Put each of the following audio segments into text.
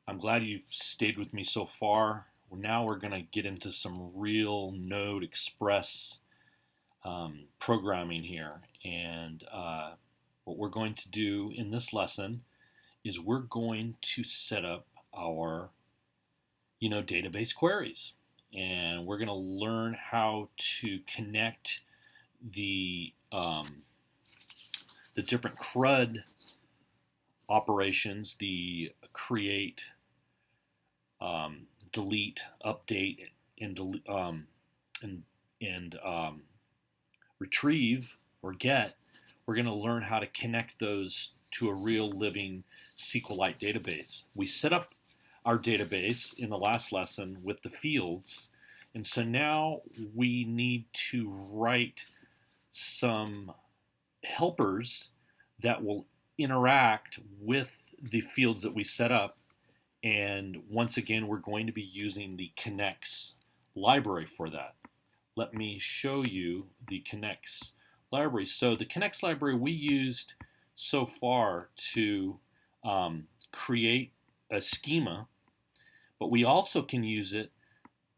I'm glad you've stayed with me so far. Now we're going to get into some real Node Express programming here. And what we're going to do in this lesson is we're going to set up our, database queries. And we're going to learn how to connect the the different CRUD operations, the create, delete, update, and and, and retrieve or get. We're going to learn how to connect those to a real living SQLite database. We set up our database in the last lesson with the fields, and so now we need to write some helpers that will interact with the fields that we set up. And once again, we're going to be using the Knex library for that. Let me show you the Knex library. So the Knex library we used so far to create a schema, but we also can use it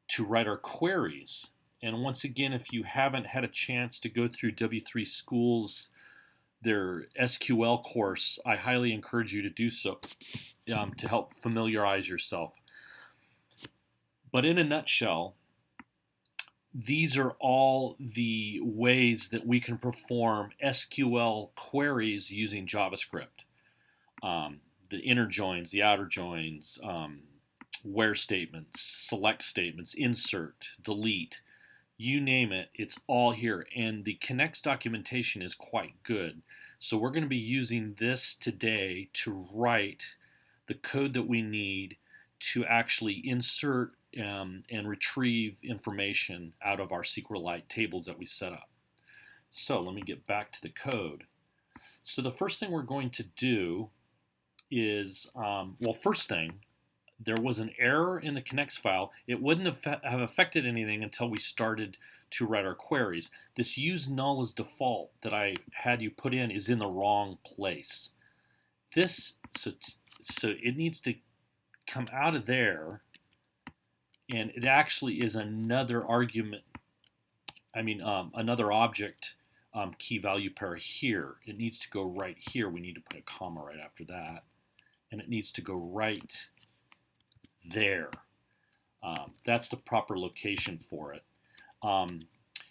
to write our queries. And once again, if you haven't had a chance to go through W3 Schools, their SQL course, I highly encourage you to do so to help familiarize yourself. But in a nutshell, these are all the ways that we can perform SQL queries using JavaScript. The inner joins, the outer joins, where statements, select statements, insert, delete, you name it, it's all here. And the Knex documentation is quite good. So we're going to be using this today to write the code that we need to actually insert and retrieve information out of our SQLite tables that we set up. So let me get back to the code. So the first thing we're going to do is, first thing, there was an error in the Knex file. It wouldn't have affected anything until we started to write our queries. This use null as default that I had you put in is in the wrong place. So it needs to come out of there, and it actually is another argument. Another object key value pair here. It needs to go right here. We need to put a comma right after that, and it needs to go right there. That's the proper location for it.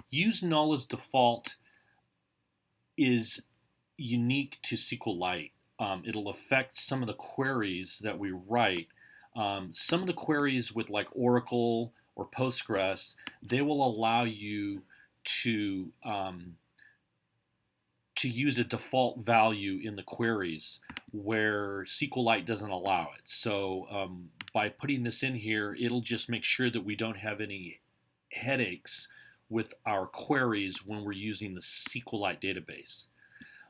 Use null as default is unique to SQLite. It'll affect some of the queries that we write. Some of the queries with like Oracle or Postgres, they will allow you to use a default value in the queries where SQLite doesn't allow it. So by putting this in here, it'll just make sure that we don't have any headaches with our queries when we're using the SQLite database.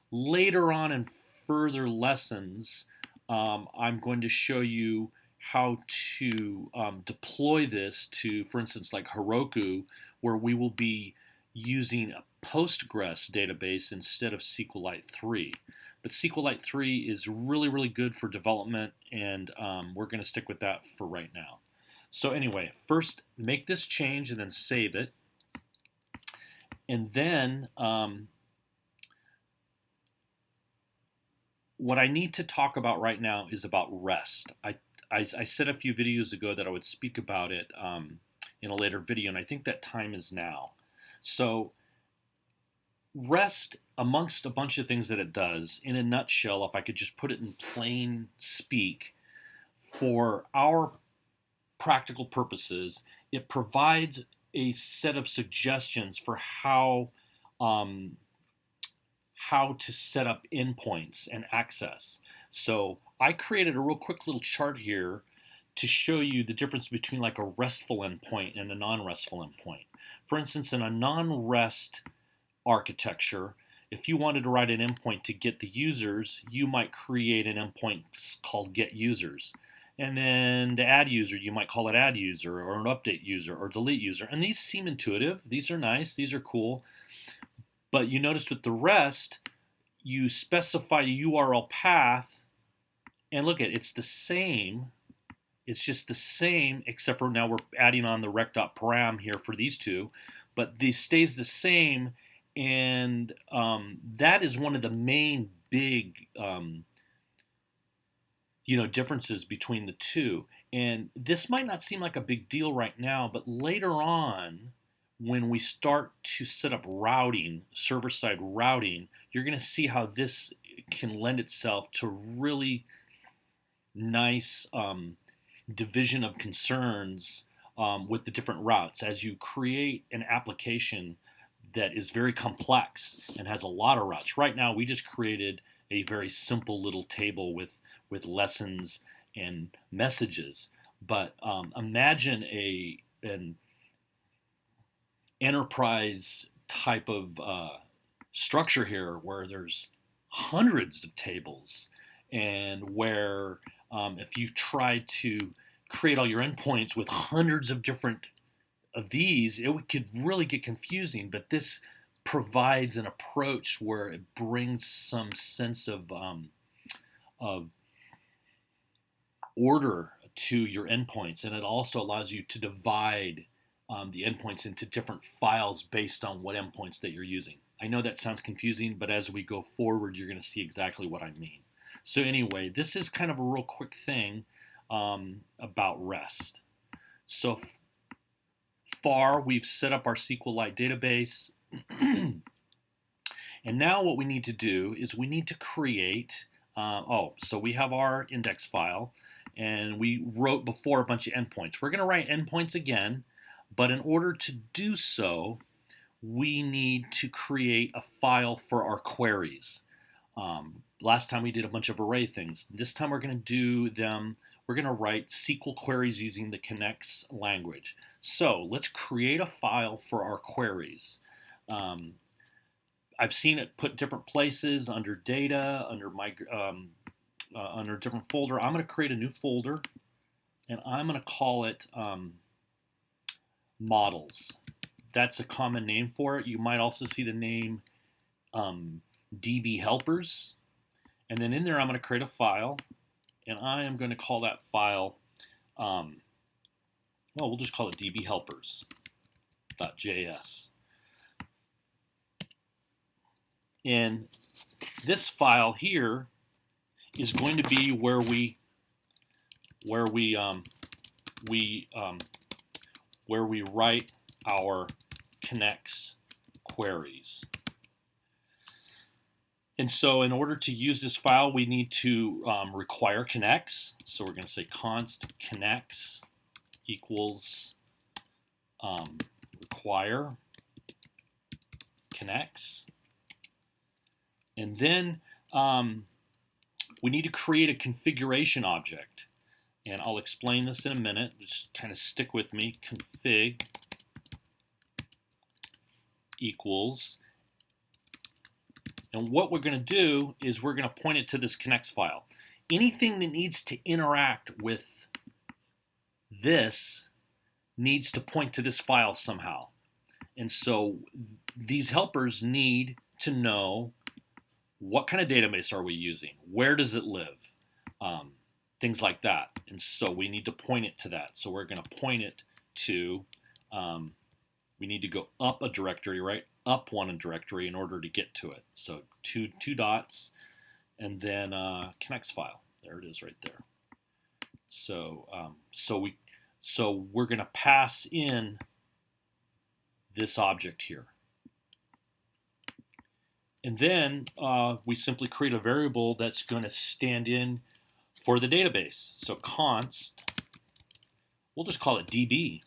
Later on in further lessons, I'm going to show you how to deploy this to, for instance, like Heroku, where we will be using a Postgres database instead of SQLite 3. But SQLite 3 is really, really good for development, and we're going to stick with that for right now. So anyway, first make this change and then save it. And then what I need to talk about right now is about REST. I said a few videos ago that I would speak about it in a later video, and I think that time is now. So REST, amongst a bunch of things that it does, in a nutshell, if I could just put it in plain speak, for our practical purposes, it provides a set of suggestions for how to set up endpoints and access. So I created a real quick little chart here to show you the difference between like a RESTful endpoint and a non-RESTful endpoint. For instance, in a non-REST architecture, if you wanted to write an endpoint to get the users, you might create an endpoint called get users. And then to add user, you might call it add user or an update user or delete user. And these seem intuitive. These are nice. These are cool. But you notice with the REST, you specify a URL path, and look at it, it's the same It's just the same, except for now we're adding on the rec.param here for these two, but this stays the same, and that is one of the main big differences between the two. And this might not seem like a big deal right now, but later on, when we start to set up routing, server-side routing, you're going to see how this can lend itself to really nice division of concerns with the different routes. As you create an application that is very complex and has a lot of routes. Right now, we just created a very simple little table with lessons and messages. But imagine an enterprise type of structure here where there's hundreds of tables, and where if you try to create all your endpoints with hundreds of different of these, it could really get confusing. But this provides an approach where it brings some sense of order to your endpoints, and it also allows you to divide the endpoints into different files based on what endpoints that you're using. I know that sounds confusing, but as we go forward, you're going to see exactly what I mean. So anyway, this is kind of a real quick thing about REST. So far, we've set up our SQLite database. And now what we need to do is we need to create, so we have our index file, and we wrote before a bunch of endpoints. We're going to write endpoints again, but in order to do so, we need to create a file for our queries. Last time we did a bunch of array things. This time we're going to do them. We're going to write SQL queries using the Knex language. So let's create a file for our queries. I've seen it put different places, under data, under under a different folder. I'm going to create a new folder, and I'm going to call it models. That's a common name for it. You might also see the name DB helpers. And then in there, I'm going to create a file, and I am going to call that file, we'll just call it dbhelpers.js. And this file here is going to be where we write our Knex queries. And so in order to use this file, we need to require Knex. So we're going to say const Knex equals require Knex. And then we need to create a configuration object. And I'll explain this in a minute. Just kind of stick with me. Config equals. And what we're going to do is we're going to point it to this Knex file. Anything that needs to interact with this needs to point to this file somehow. And so these helpers need to know what kind of database are we using? Where does it live? Things like that. And so we need to point it to that. So we're going to point it to, we need to go up a directory, right? Up one directory in order to get to it. So two dots, and then Knex file. There it is right there. So we're going to pass in this object here. And then we simply create a variable that's going to stand in for the database. So const, we'll just call it DB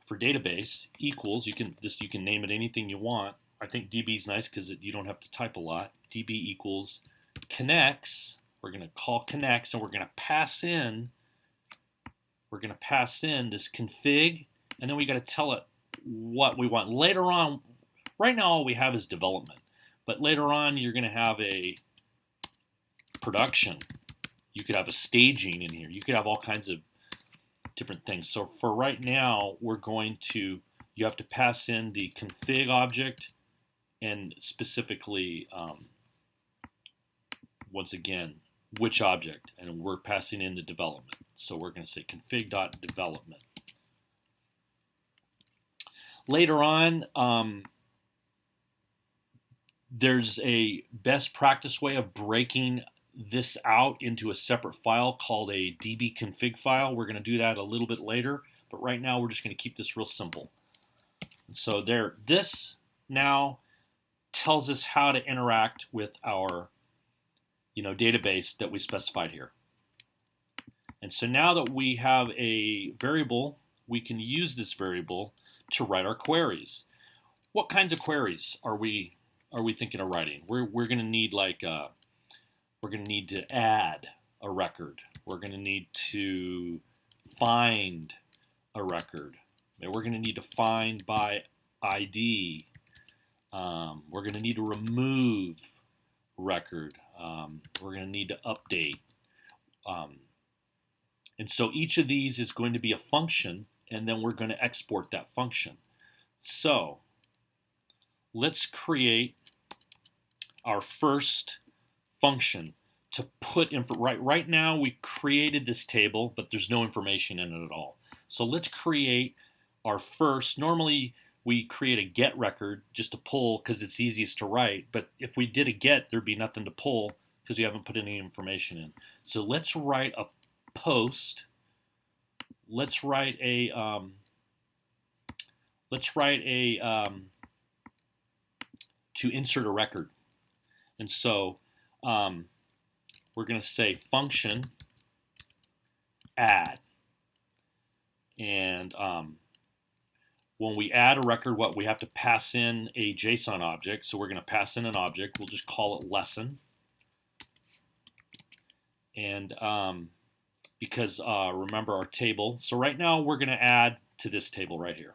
for database equals, you can name it anything you want. I think DB is nice because you don't have to type a lot. DB equals Knex. We're going to call Knex, and we're going to pass in this config, and then we got to tell it what we want. Later on, right now all we have is development. But later on, you're going to have a production. You could have a staging in here. You could have all kinds of different things. So for right now, you have to pass in the config object, and specifically, once again, which object, and we're passing in the development. So we're going to say config.development. Later on, there's a best practice way of breaking this out into a separate file called a dbconfig file. We're going to do that a little bit later, but right now we're just going to keep this real simple. And so there, this now tells us how to interact with our database that we specified here. And so now that we have a variable, we can use this variable to write our queries. What kinds of queries are we thinking of writing? We're going to need we're going to need to add a record. We're going to need to find a record. We're going to need to find by ID. We're going to need to remove record. We're going to need to update. And so each of these is going to be a function, and then we're going to export that function. So let's create our first function to put in. Right now we created this table, but there's no information in it at all. So let's create our first. Normally we create a get record just to pull because it's easiest to write, but if we did a get, there'd be nothing to pull because we haven't put any information in. So let's write a post. Let's write a to insert a record. And so we're going to say function add. And when we add a record, we have to pass in a JSON object. So we're going to pass in an object. We'll just call it lesson. And because remember our table. So right now we're going to add to this table right here.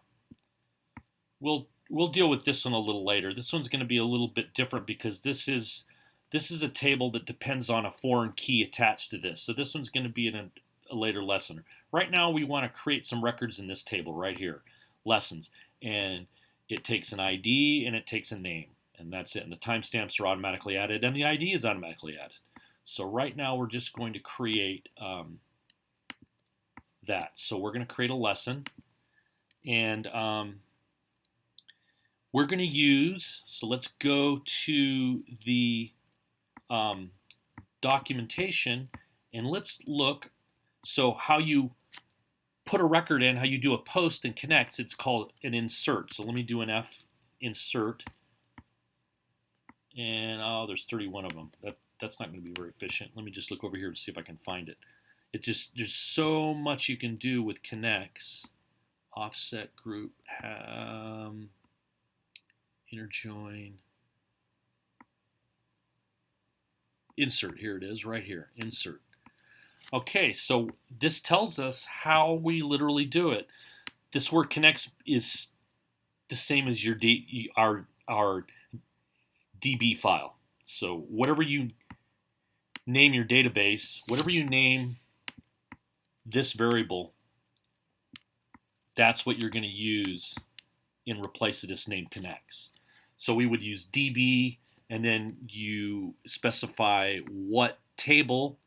We'll deal with this one a little later. This one's going to be a little bit different because this is a table that depends on a foreign key attached to this. So this one's going to be in a later lesson. Right now we want to create some records in this table right here, lessons. And it takes an ID and it takes a name. And that's it. And the timestamps are automatically added and the ID is automatically added. So right now we're just going to create that. So we're going to create a lesson. And we're going to use, so let's go to the documentation and let's look. So how you put a record in, how you do a post in Knex, it's called an insert. So let me do an F insert. And there's 31 of them. That's not going to be very efficient. Let me just look over here to see if I can find it. It's just, there's so much you can do with Knex. Offset group, inner join, insert. Here it is, right here, insert. Okay, so this tells us how we literally do it. This word Knex is the same as your our DB file. So whatever you name your database, whatever you name this variable, that's what you're going to use in replace of this name Knex. So we would use DB, and then you specify what table,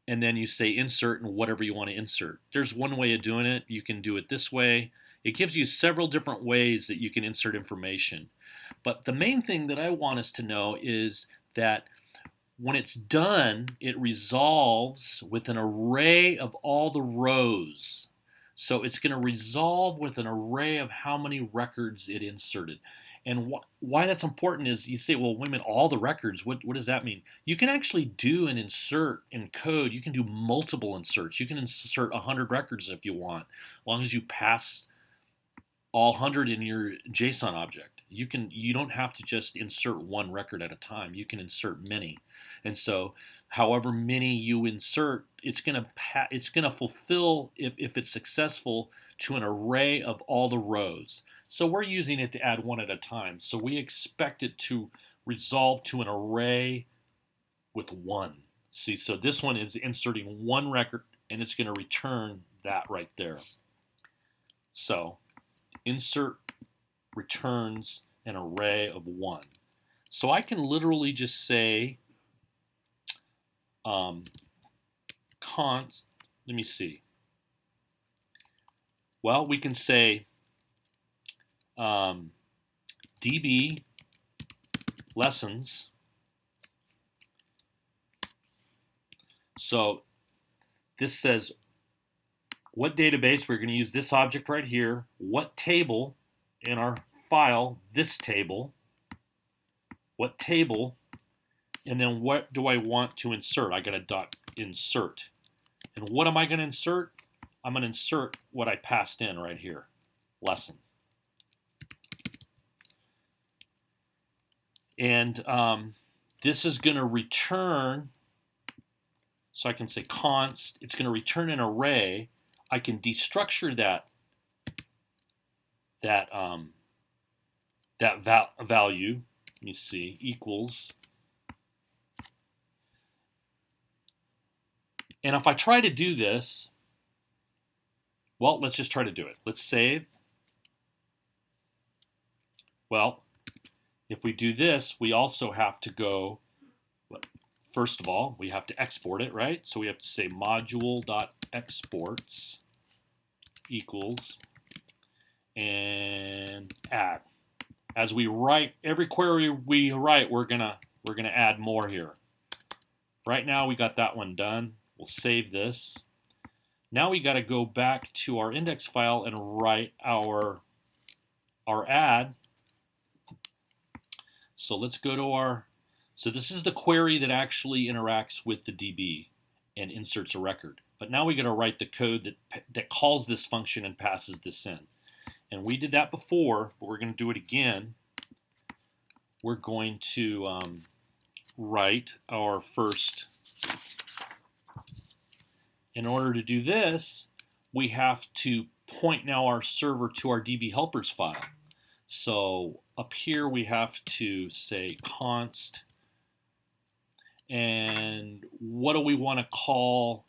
and then you say insert and whatever you want to insert. There's one way of doing it. You can do it this way. It gives you several different ways that you can insert information. But the main thing that I want us to know is that when it's done, it resolves with an array of all the rows. So it's going to resolve with an array of how many records it inserted. And why that's important is you say, well, wait a minute, all the records, what does that mean? You can actually do an insert in code. You can do multiple inserts. You can insert 100 records if you want, as long as you pass all 100 in your JSON object. You don't have to just insert one record at a time. You can insert many. And so however many you insert, it's going to fulfill, if it's successful, to an array of all the rows. So we're using it to add one at a time. So we expect it to resolve to an array with one. See, so this one is inserting one record, and it's going to return that right there. So insert returns an array of one. So I can literally just say const, let me see. Well, we can say db lessons. So this says what database, we're going to use this object right here, what table in our file, this table, what table, and then what do I want to insert? I got a dot insert. And what am I going to insert? I'm going to insert what I passed in right here, lesson. And this is going to return, so I can say const, it's going to return an array. I can destructure that value. Let me see, equals. And if I try to do this, well, let's just try to do it. Let's save. Well, if we do this, we also have to go, first of all, we have to export it, right? So we have to say module.exports equals and add. As we write, every query we write, we're gonna add more here. Right now we got that one done. We'll save this. Now we got to go back to our index file and write our add. So let's go to our, so this is the query that actually interacts with the DB and inserts a record. But now we got to write the code that calls this function and passes this in. And we did that before, but we're going to do it again. We're going to write our first. In order to do this, we have to point now our server to our DB helpers file. So up here we have to say const, and what do we want to call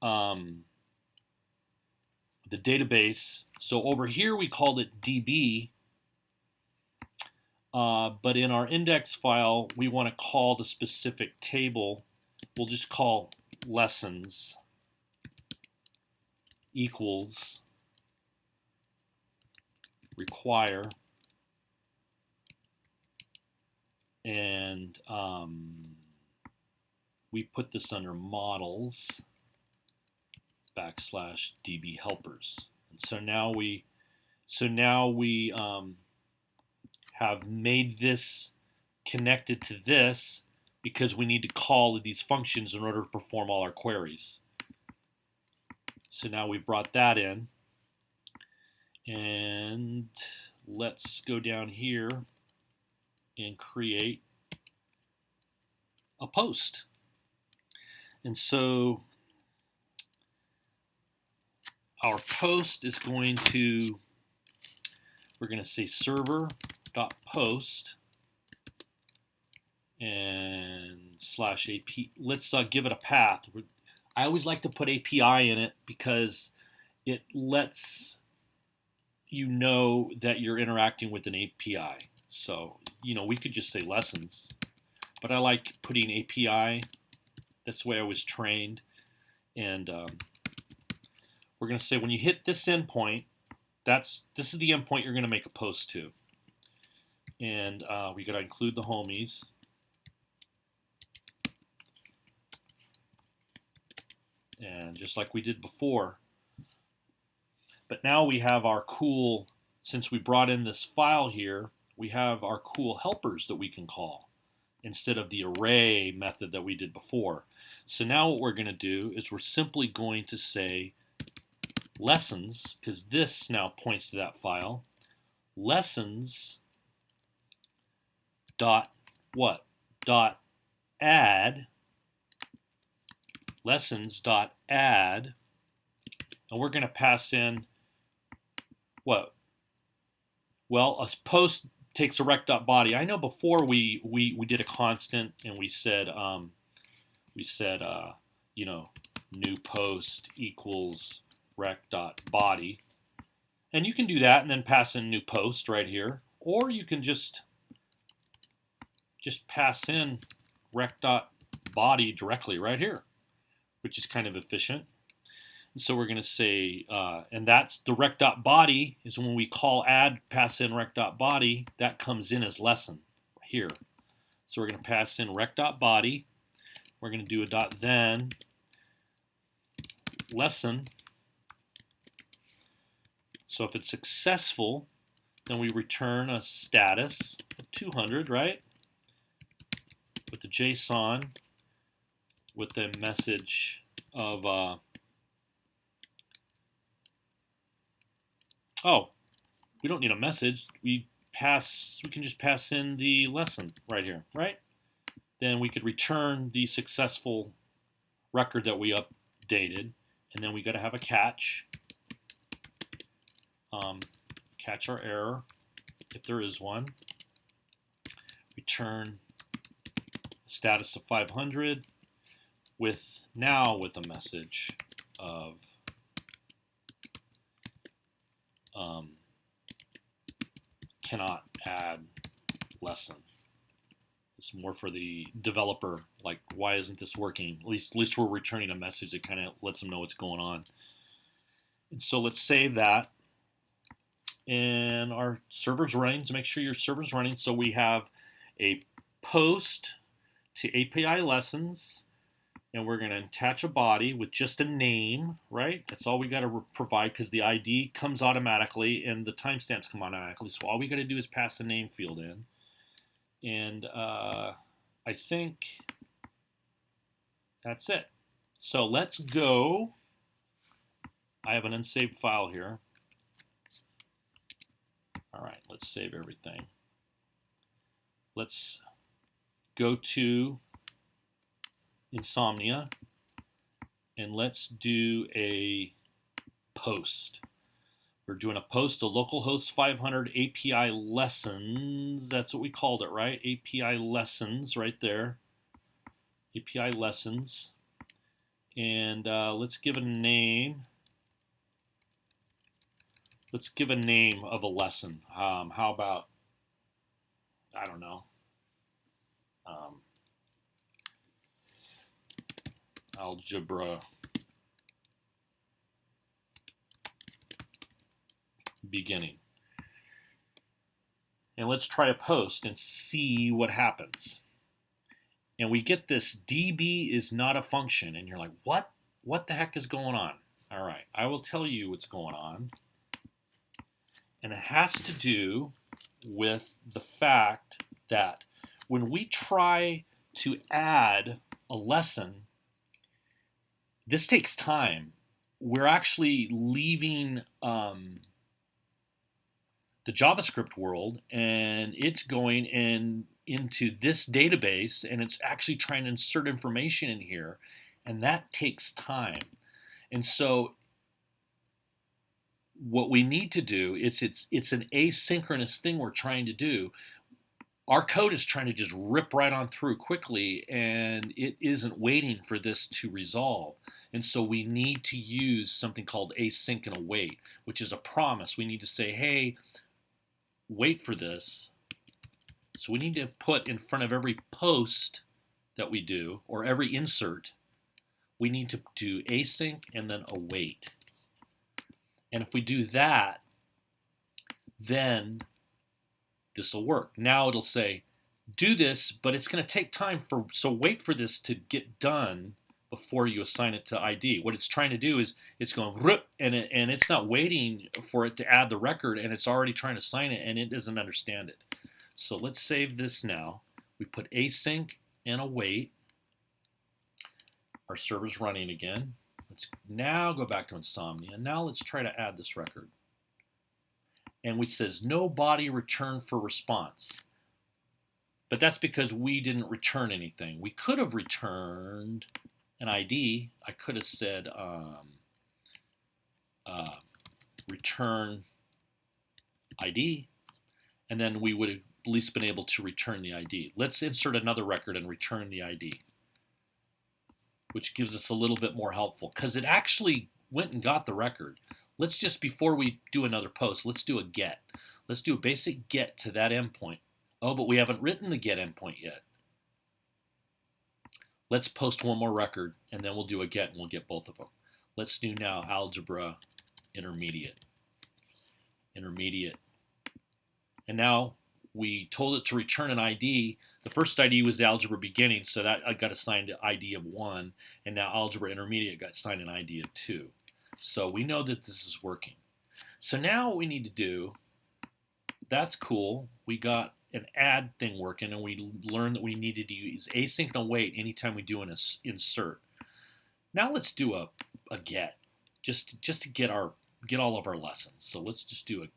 the database? So over here we called it DB, but in our index file we want to call the specific table. We'll just call lessons equals require, and we put this under models /DB helpers. And so now we have made this connected to this because we need to call these functions in order to perform all our queries. So now we brought that in, and let's go down here and create a post. And so our post is going to, we're going to say server.post and /AP. Let's give it a path. I always like to put API in it because it lets you know that you're interacting with an API. So, we could just say lessons, but I like putting API. That's the way I was trained. And we're going to say when you hit this endpoint, this is the endpoint you're going to make a post to. And we got to include the homies. And just like we did before. But now we have our cool, since we brought in this file here, we have our cool helpers that we can call instead of the array method that we did before. So now what we're going to do is we're simply going to say lessons, because this now points to that file, lessons dot what? Dot add, lessons dot add, and we're going to pass in what? Well, a post takes a rec.body. I know before we did a constant and we said new post equals rec.body, and you can do that and then pass in new post right here, or you can just pass in rec.body body directly right here, which is kind of efficient. And so we're going to say, and that's the rec.body is when we call add, pass in rec.body, that comes in as lesson here. So we're going to pass in rec.body. We're going to do a dot then lesson. So if it's successful, then we return a status of 200, right? With the JSON, with the message of, oh, we don't need a message. We can just pass in the lesson right here, right? Then we could return the successful record that we updated, and then we got to have a catch. Catch our error, if there is one. Return a status of 500 with a message of cannot add lesson. It's more for the developer, like, why isn't this working? At least we're returning a message that kind of lets them know what's going on. And so let's save that. And our server's running, so make sure your server's running. So we have a post to API lessons, and we're going to attach a body with just a name, right? That's all we got to provide, because the ID comes automatically and the timestamps come automatically. So all we got to do is pass the name field in. And I think that's it. So let's go. I have an unsaved file here. All right, let's save everything. Let's go to Insomnia, and let's do a post. We're doing a post to localhost 500 API lessons. That's what we called it, right? API lessons right there. API lessons. And let's give it a name. Let's give a name of a lesson. How about, I don't know, algebra beginning. And let's try a post and see what happens. And we get this db is not a function. And you're like, what? What the heck is going on? All right, I will tell you what's going on. And it has to do with the fact that when we try to add a lesson, this takes time. We're actually leaving the JavaScript world, and it's going into this database, and it's actually trying to insert information in here, and that takes time. And so what we need to do is it's an asynchronous thing we're trying to do. Our code is trying to just rip right on through quickly, and it isn't waiting for this to resolve. And so we need to use something called async and await, which is a promise. We need to say, hey, wait for this. So we need to put in front of every post that we do, or every insert, we need to do async and then await. And if we do that, then this will work. Now it'll say, do this, but it's going to take time so wait for this to get done before you assign it to ID. What it's trying to do is it's going rip, and it's not waiting for it to add the record, and it's already trying to assign it, and it doesn't understand it. So let's save this now. We put async and await. Our server's running again. Let's now go back to Insomnia. Now let's try to add this record. And we says no body return for response. But that's because we didn't return anything. We could have returned an ID. I could have said return ID, and then we would have at least been able to return the ID. Let's insert another record and return the ID, which gives us a little bit more helpful, because it actually went and got the record. Let's just, before we do another post, let's do a get. Let's do a basic get to that endpoint. Oh, but we haven't written the get endpoint yet. Let's post one more record, and then we'll do a get, and we'll get both of them. Let's do now algebra intermediate. Intermediate. And now we told it to return an ID. The first ID was the algebra beginning, so that I got assigned an ID of 1, and now algebra intermediate got assigned an ID of 2. So we know that this is working. So now what we need to do, that's cool. We got an add thing working, and we learned that we needed to use async and await anytime we do an insert. Now let's do a get, just to get all of our lessons. So let's just do a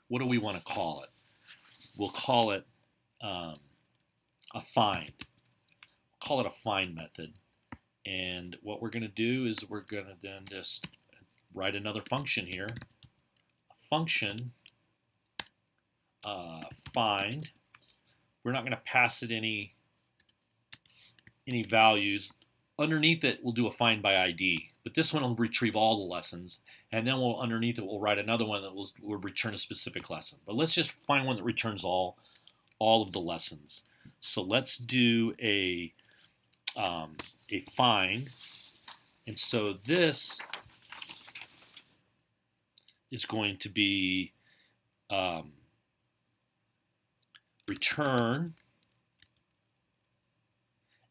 what do we want to call it? We'll call it a find. Call it a find method. And what we're going to do is we're going to then just write another function here. A function find. We're not going to pass it any values. Underneath it, we'll do a find by ID. But this one will retrieve all the lessons, and then underneath it we'll write another one that will return a specific lesson. But let's just find one that returns all of the lessons. So let's do a find, and so this is going to be return,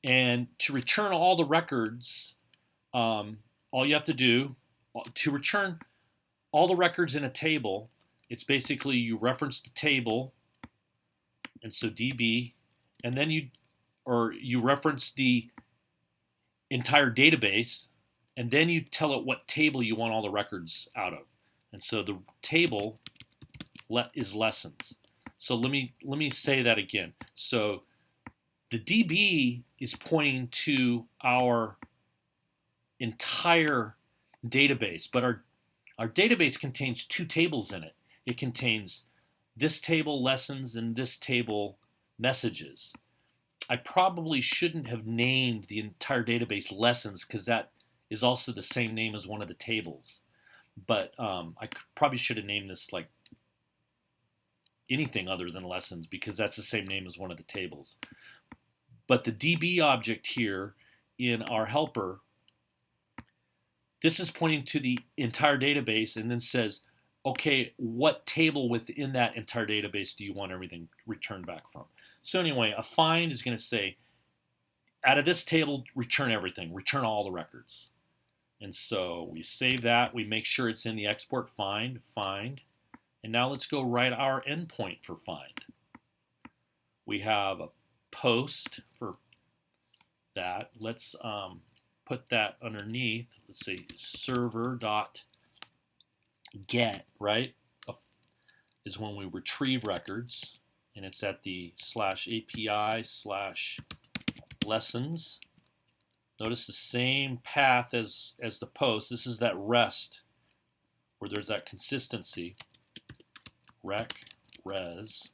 and to return all the records, all you have to do to return all the records in a table, it's basically you reference the table, and so DB, and then you reference the entire database, and then you tell it what table you want all the records out of. And so the table is lessons. So let me say that again. So the DB is pointing to our entire database, but our database contains two tables in it. It contains this table lessons and this table messages. I probably shouldn't have named the entire database lessons because that is also the same name as one of the tables. But I probably should have named this like anything other than lessons because that's the same name as one of the tables. But the DB object here in our helper, this is pointing to the entire database and then says, okay, what table within that entire database do you want everything returned back from? So anyway, a find is going to say, out of this table, return everything, return all the records. And so we save that, we make sure it's in the export find, and now let's go write our endpoint for find. We have a post for that. Let's put that underneath. Let's say server.get, right? Is when we retrieve records, and it's at the /API/lessons. Notice the same path as the post. This is that rest where there's that consistency. Rec, res.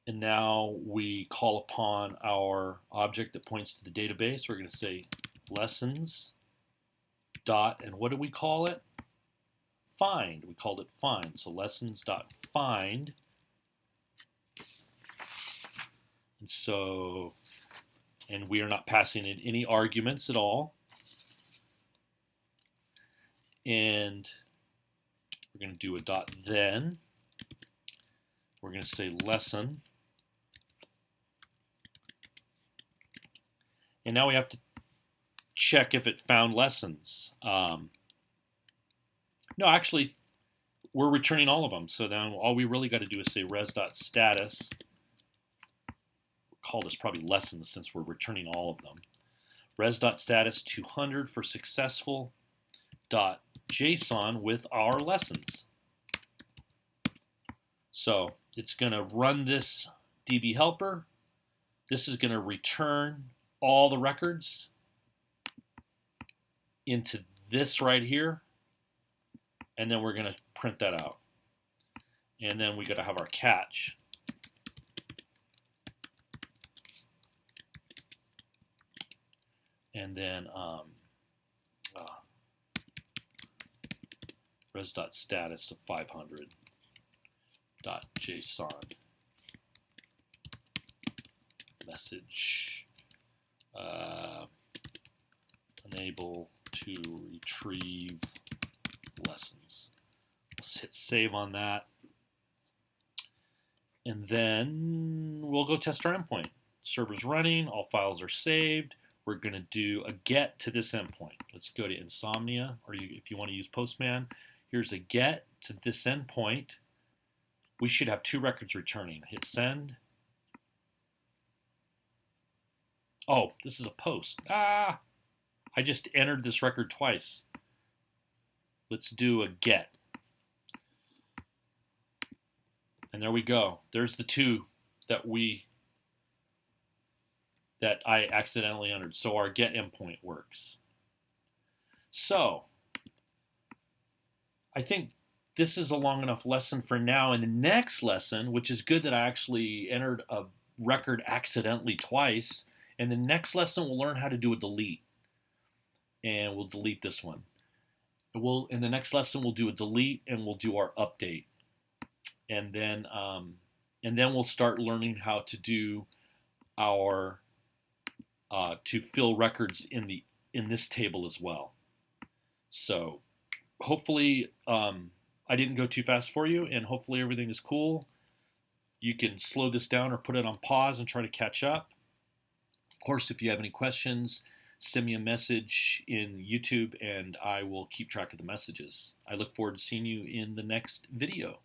And now we call upon our object that points to the database. We're going to say lessons dot, and what do we call it? Find. We called it find. So lessons dot find. And so, and we are not passing in any arguments at all. And we're going to do a dot then. We're going to say lesson. And now we have to check if it found lessons. No, actually, we're returning all of them. So then all we really got to do is say res.status. We'll call this probably lessons since we're returning all of them. Res.status 200 for successful .json with our lessons. So it's going to run this DB helper. This is going to return all the records into this right here, and then we're going to print that out. And then we got to have our catch. And then res.status of 500.json. message. Unable to retrieve lessons. Let's hit save on that. And then we'll go test our endpoint. Server's running, all files are saved. We're going to do a get to this endpoint. Let's go to Insomnia, or if you want to use Postman, here's a get to this endpoint. We should have 2 records returning. Hit send. Oh, this is a post. I just entered this record twice. Let's do a get. And there we go. There's the 2 that I accidentally entered. So our get endpoint works. So I think this is a long enough lesson for now. In the next lesson, which is good that I actually entered a record accidentally twice, in the next lesson we'll learn how to do a delete. And we'll delete this one. In the next lesson we'll do a delete and we'll do our update. And then we'll start learning how to do our to fill records in this table as well. So hopefully I didn't go too fast for you, and hopefully everything is cool. You can slow this down or put it on pause and try to catch up. Of course, if you have any questions, send me a message in YouTube and I will keep track of the messages. I look forward to seeing you in the next video.